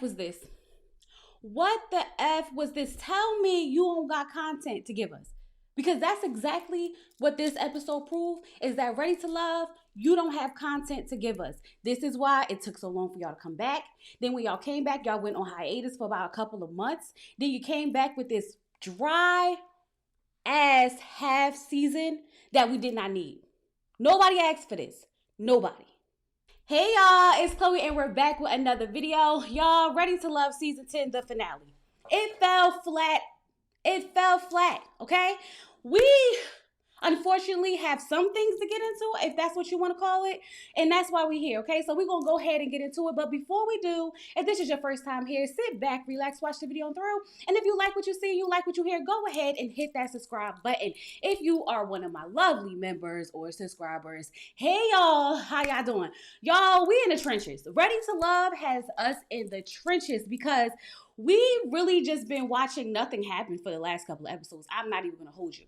was this? What the F was this? Tell me you don't got content to give us. Because that's exactly what this episode proved, is that Ready to Love, you don't have content to give us. This is why it took so long for y'all to come back. Then when y'all came back, y'all went on hiatus for about a couple of months. Then you came back with this dry ass half season that we did not need. Nobody asked for this. Nobody. Hey y'all, it's Chloe and we're back with another video. Y'all, Ready to Love season 10, the finale. It fell flat. It fell flat, okay? We unfortunately have some things to get into, if that's what you want to call it, and that's why we're here, okay? So we're going to go ahead and get into it, but before we do, if this is your first time here, sit back, relax, watch the video through, and if you like what you see, you like what you hear, go ahead and hit that subscribe button. If you are one of my lovely members or subscribers, hey y'all, how y'all doing? Y'all, we in the trenches. Ready to Love has us in the trenches because we really just been watching nothing happen for the last couple of episodes. I'm not even going to hold you.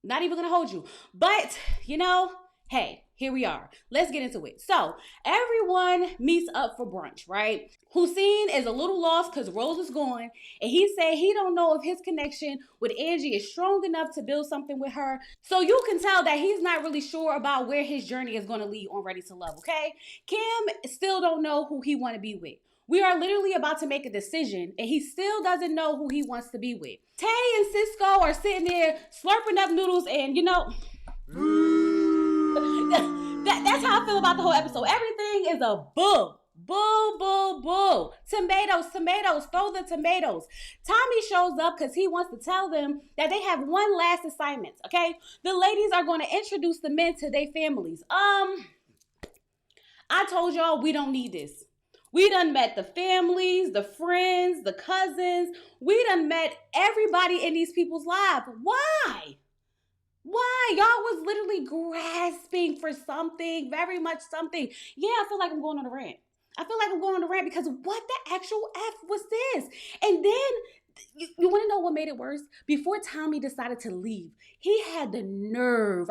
Not even going to hold you. But, you know, hey, here we are. Let's get into it. So, everyone meets up for brunch, right? Husieen is a little lost because Rose is gone. And he said he don't know if his connection with Angie is strong enough to build something with her. So, you can tell that he's not really sure about where his journey is going to lead on Ready to Love, okay? Kim still don't know who he want to be with. We are literally about to make a decision, and he still doesn't know who he wants to be with. Tae and Cisco are sitting there slurping up noodles, and you know, that's how I feel about the whole episode. Everything is a bull. Bull, bull, bull. Tomatoes, tomatoes, throw the tomatoes. Tommy shows up because he wants to tell them that they have one last assignment, okay? The ladies are going to introduce the men to their families. I told y'all we don't need this. We done met the families, the friends, the cousins. We done met everybody in these people's lives. Why? Why? Y'all was literally grasping for something, very much something. Yeah, I feel like I'm going on a rant. Because what the actual F was this? And then, you want to know what made it worse? Before Tommy decided to leave, he had the nerve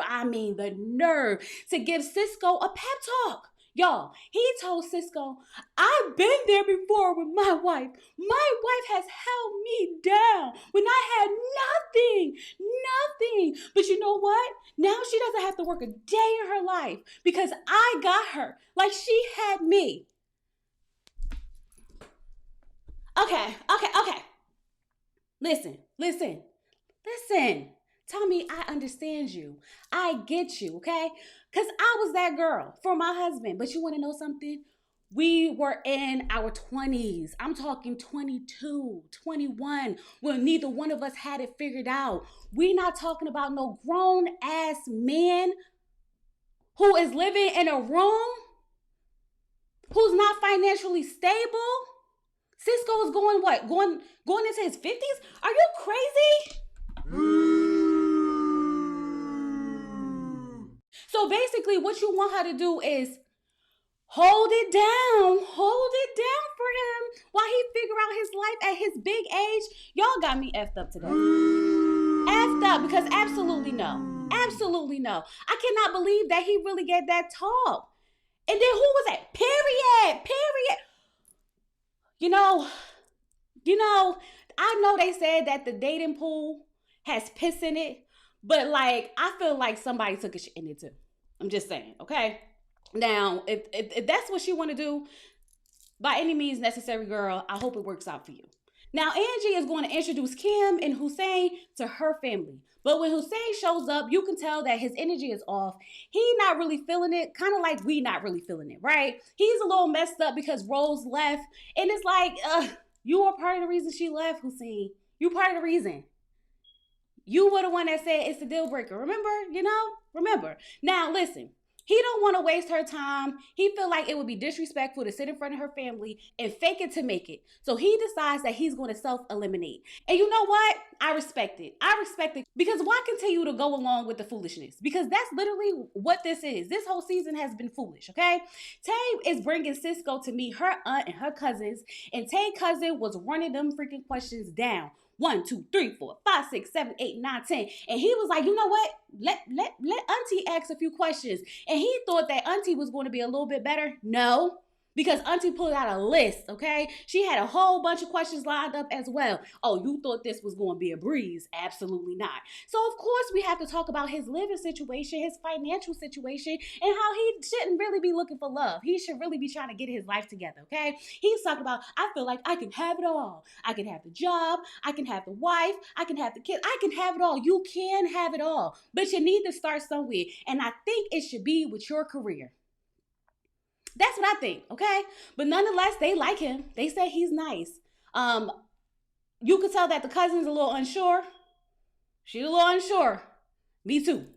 to give Cisco a pep talk. Y'all, he told Cisco, I've been there before with my wife. My wife has held me down when I had nothing. But you know what? Now she doesn't have to work a day in her life because I got her like she had me. Okay. Listen. Tommy, I understand you. I get you, okay? Because I was that girl for my husband. But you want to know something? We were in our 20s. I'm talking 22, 21, when neither one of us had it figured out. We're not talking about no grown-ass man who is living in a room, who's not financially stable. Cisco is going what? Going into his 50s? Are you crazy? So basically what you want her to do is hold it down for him while he figure out his life at his big age. Y'all got me effed up today. Effed up because absolutely no. I cannot believe that he really gave that talk. And then who was that? Period. You know, I know they said that the dating pool has piss in it, but like, I feel like somebody took a shit in it too. I'm just saying, okay? Now, if that's what you want to do, by any means necessary, girl, I hope it works out for you. Now, Angie is going to introduce Kim and Husieen to her family. But when Husieen shows up, you can tell that his energy is off. He's not really feeling it, kind of like we not really feeling it, right? He's a little messed up because Rose left. And it's like, you are part of the reason she left, Husieen. You part of the reason. You were the one that said it's a deal breaker. Remember? Now, listen. He don't want to waste her time. He feel like it would be disrespectful to sit in front of her family and fake it to make it. So he decides that he's going to self-eliminate. And you know what? I respect it. Because why continue to go along with the foolishness? Because that's literally what this is. This whole season has been foolish, okay? Tae is bringing Cisco to meet her aunt and her cousins. And Tae's cousin was running them freaking questions down. 1, 2, 3, 4, 5, 6, 7, 8, 9, 10. And he was like, you know what? Let Auntie ask a few questions. And he thought that Auntie was going to be a little bit better. No, Because Auntie pulled out a list, okay? She had a whole bunch of questions lined up as well. Oh, you thought this was going to be a breeze? Absolutely not. So, of course, we have to talk about his living situation, his financial situation, and how he shouldn't really be looking for love. He should really be trying to get his life together, okay? He's talking about, I feel like I can have it all. I can have the job. I can have the wife. I can have the kids. I can have it all. You can have it all. But you need to start somewhere. And I think it should be with your career. That's what I think, okay? But nonetheless, they like him. They say he's nice. You could tell that the cousin's a little unsure. She's a little unsure. Me too.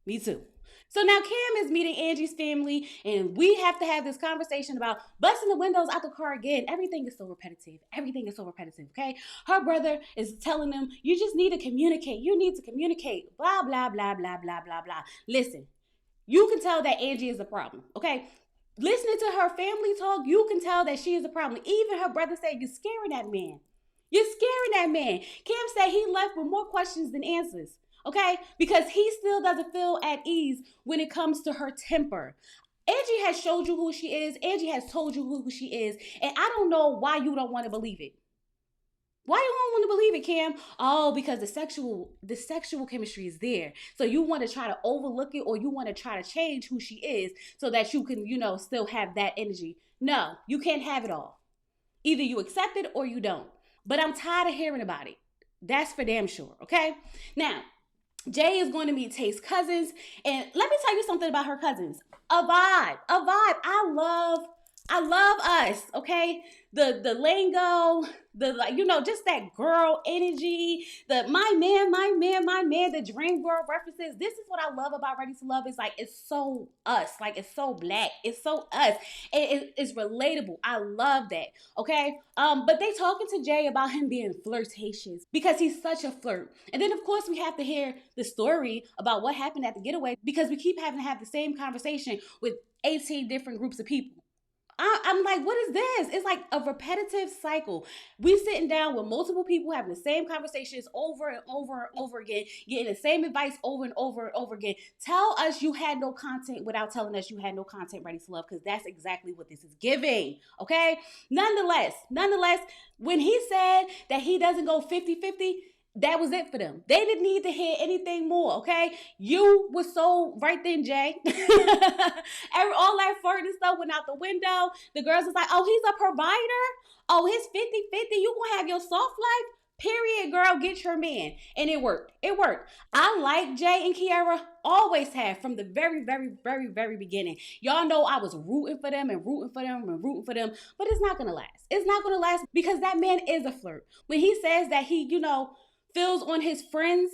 Me too. So now Cam is meeting Angie's family, and we have to have this conversation about busting the windows out the car again. Everything is so repetitive. Everything is so repetitive, okay? Her brother is telling them, you just need to communicate. You need to communicate. Blah, blah, blah, blah, blah, blah, blah. Listen, you can tell that Angie is a problem, okay? Listening to her family talk, you can tell that she is a problem. Even her brother said, you're scaring that man. You're scaring that man. Cam said he left with more questions than answers, okay? Because he still doesn't feel at ease when it comes to her temper. Angie has showed you who she is. Angie has told you who she is. And I don't know why you don't want to believe it. Why you don't want to believe it, Cam? Oh, because the sexual chemistry is there. So you want to try to overlook it, or you want to try to change who she is so that you can, still have that energy. No, you can't have it all. Either you accept it or you don't. But I'm tired of hearing about it. That's for damn sure, okay? Now, Jay is going to meet Tae's cousins. And let me tell you something about her cousins. A vibe. I love us, okay? The lingo, just that girl energy, the my man, the dream girl references. This is what I love about Ready to Love. It's like, it's so us. Like, it's so black. It's so us. It's relatable. I love that, okay? But they talking to Jay about him being flirtatious because he's such a flirt. And then, of course, we have to hear the story about what happened at the getaway because we keep having to have the same conversation with 18 different groups of people. I'm like, what is this? It's like a repetitive cycle. We sitting down with multiple people having the same conversations over and over and over again, getting the same advice over and over and over again. Tell us you had no content without telling us you had no content. Ready to Love, because that's exactly what this is giving, okay? Nonetheless, when he said that he doesn't go 50-50, that was it for them. They didn't need to hear anything more, okay? You were so right then, Jay. All that flirting stuff went out the window. The girls was like, oh, he's a provider? Oh, he's 50-50. You gonna have your soft life? Period, girl, get your man. And it worked. It worked. I like Jay and Kiara, always have from the very, very, very, very beginning. Y'all know I was rooting for them, but it's not going to last. It's not going to last because that man is a flirt. When he says that he, feels on his friends,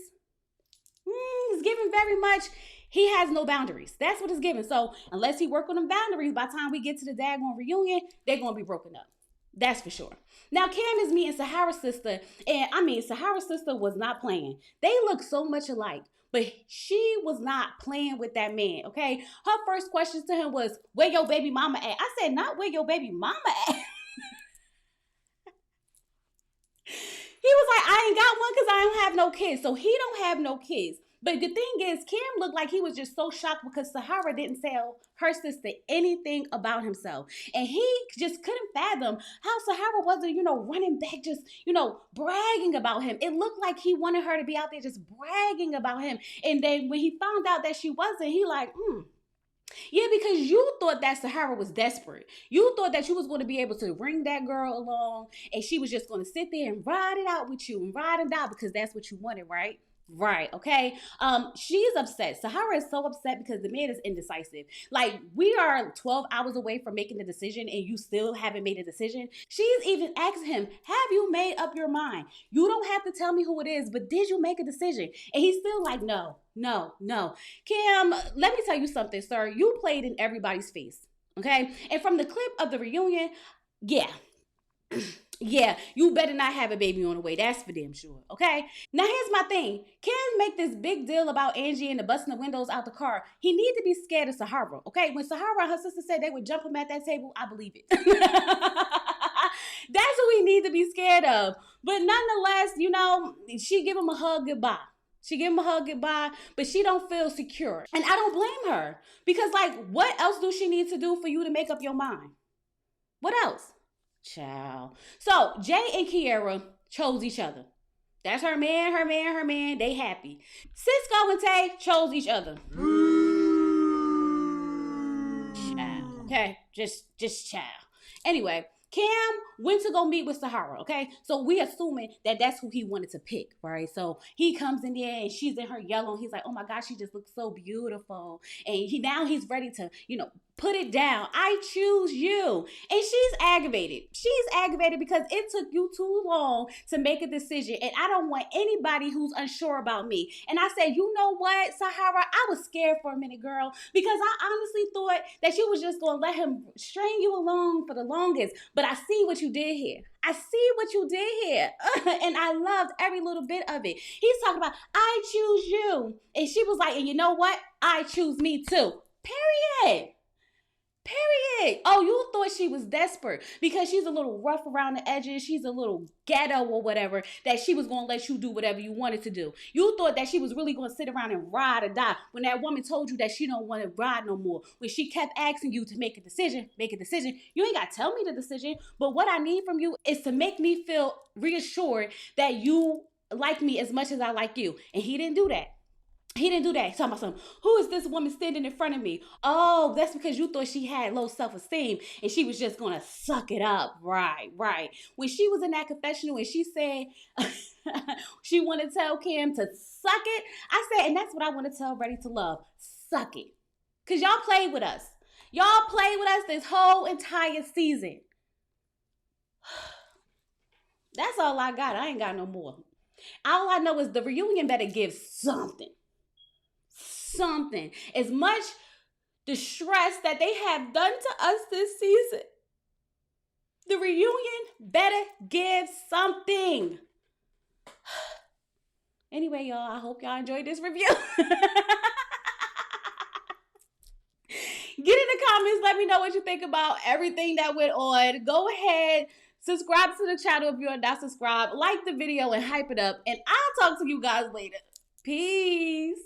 he's giving very much, he has no boundaries. That's what it's giving. So unless he work on them boundaries, by the time we get to the daggone reunion, they're going to be broken up. That's for sure. Now, Cam is meeting Sahara's sister. And Sahara's sister was not playing. They look so much alike. But she was not playing with that man, okay? Her first question to him was, where your baby mama at? I said, not where your baby mama at. He was like, I ain't got one because I don't have no kids. So he don't have no kids. But the thing is, Cam looked like he was just so shocked because Sahara didn't tell her sister anything about himself. And he just couldn't fathom how Sahara wasn't, running back, just, bragging about him. It looked like he wanted her to be out there just bragging about him. And then when he found out that she wasn't, he like, Yeah, because you thought that Sahara was desperate. You thought that you was going to be able to bring that girl along and she was just going to sit there and ride it out with you and ride it out because that's what you wanted, right? Right, okay? She's upset. Sahara is so upset because the man is indecisive. Like, we are 12 hours away from making the decision and you still haven't made a decision. She's even asked him, have you made up your mind? You don't have to tell me who it is, but did you make a decision? And he's still like, no. Cam, let me tell you something, sir. You played in everybody's face, okay? And from the clip of the reunion, yeah, you better not have a baby on the way. That's for damn sure, okay? Now, here's my thing. Cam make this big deal about Angie and the busting the windows out the car. He need to be scared of Sahara, okay? When Sahara and her sister said they would jump him at that table, I believe it. That's what we need to be scared of. But nonetheless, she give him a hug goodbye. But she don't feel secure. And I don't blame her. Because, what else do she need to do for you to make up your mind? What else? Child. So Jay and Kiera chose each other. That's her man, her man, her man. They happy. Cisco and Tae chose each other. Child. Okay, just child. Anyway, Cam went to go meet with Sahara, okay? So we assuming that that's who he wanted to pick, right? So he comes in there and she's in her yellow. And he's like, oh my gosh, she just looks so beautiful. And he's ready to, put it down. I choose you. And she's aggravated. She's aggravated because it took you too long to make a decision. And I don't want anybody who's unsure about me. And I said, you know what, Sahara? I was scared for a minute, girl, because I honestly thought that you was just going to let him string you along for the longest. But I see what you did here. I see what you did here. And I loved every little bit of it. He's talking about, I choose you. And she was like, and you know what? I choose me too. Period. Oh, you thought she was desperate because she's a little rough around the edges. She's a little ghetto or whatever, that she was going to let you do whatever you wanted to do. You thought that she was really going to sit around and ride or die when that woman told you that she don't want to ride no more. When she kept asking you to make a decision. You ain't got to tell me the decision, but what I need from you is to make me feel reassured that you like me as much as I like you. And he didn't do that. He's talking about something. Who is this woman standing in front of me? Oh, that's because you thought she had low self-esteem and she was just going to suck it up. Right. When she was in that confessional and she said she wanted to tell Kim to suck it, I said, and that's what I want to tell Ready to Love. Suck it. Because y'all played with us. Y'all played with us this whole entire season. That's all I got. I ain't got no more. All I know is the reunion better give something. As much distress that they have done to us this season, the reunion better give something. Anyway, y'all, I hope y'all enjoyed this review. Get in the comments, let me know what you think about everything that went on. Go ahead, subscribe to the channel if you're not subscribed, like the video and hype it up, and I'll talk to you guys later. Peace.